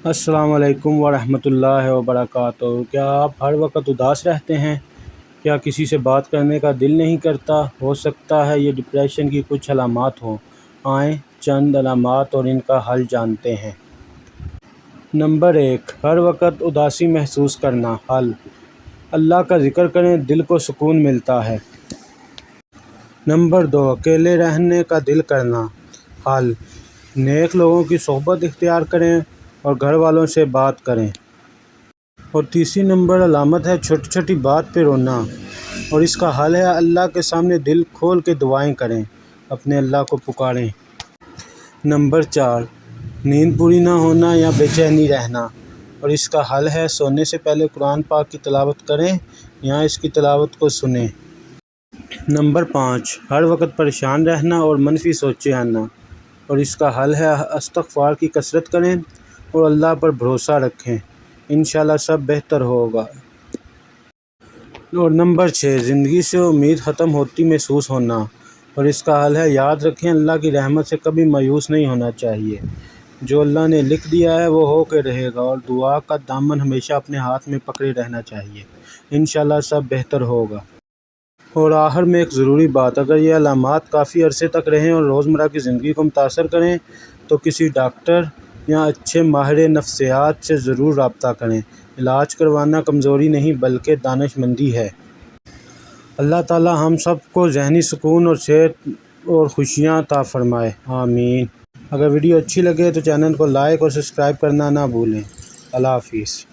السلام علیکم ورحمۃ اللہ وبرکاتہ۔ کیا آپ ہر وقت اداس رہتے ہیں؟ کیا کسی سے بات کرنے کا دل نہیں کرتا؟ ہو سکتا ہے یہ ڈپریشن کی کچھ علامات ہوں۔ آئیں چند علامات اور ان کا حل جانتے ہیں۔ نمبر 1، ہر وقت اداسی محسوس کرنا۔ حل: اللہ کا ذکر کریں، دل کو سکون ملتا ہے۔ نمبر 2، اکیلے رہنے کا دل کرنا۔ حل: نیک لوگوں کی صحبت اختیار کریں اور گھر والوں سے بات کریں۔ اور تیسری نمبر علامت ہے چھوٹی چھوٹی بات پہ رونا، اور اس کا حل ہے اللہ کے سامنے دل کھول کے دعائیں کریں، اپنے اللہ کو پکاریں۔ نمبر 4، نیند پوری نہ ہونا یا بے چینی رہنا، اور اس کا حل ہے سونے سے پہلے قرآن پاک کی تلاوت کریں یا اس کی تلاوت کو سنیں۔ نمبر 5، ہر وقت پریشان رہنا اور منفی سوچیں آنا، اور اس کا حل ہے استغفار کی کثرت کریں اور اللہ پر بھروسہ رکھیں، انشاءاللہ سب بہتر ہوگا۔ اور نمبر 6، زندگی سے امید ختم ہوتی محسوس ہونا، اور اس کا حل ہے یاد رکھیں اللہ کی رحمت سے کبھی مایوس نہیں ہونا چاہیے، جو اللہ نے لکھ دیا ہے وہ ہو کے رہے گا، اور دعا کا دامن ہمیشہ اپنے ہاتھ میں پکڑے رہنا چاہیے، انشاءاللہ سب بہتر ہوگا۔ اور آخر میں ایک ضروری بات، اگر یہ علامات کافی عرصے تک رہیں اور روزمرہ کی زندگی کو متاثر کریں تو کسی ڈاکٹر یا اچھے ماہر نفسیات سے ضرور رابطہ کریں۔ علاج کروانا کمزوری نہیں بلکہ دانش مندی ہے۔ اللہ تعالی ہم سب کو ذہنی سکون اور صحت اور خوشیاں عطا فرمائے، آمین۔ اگر ویڈیو اچھی لگے تو چینل کو لائک اور سبسکرائب کرنا نہ بھولیں۔ اللہ حافظ۔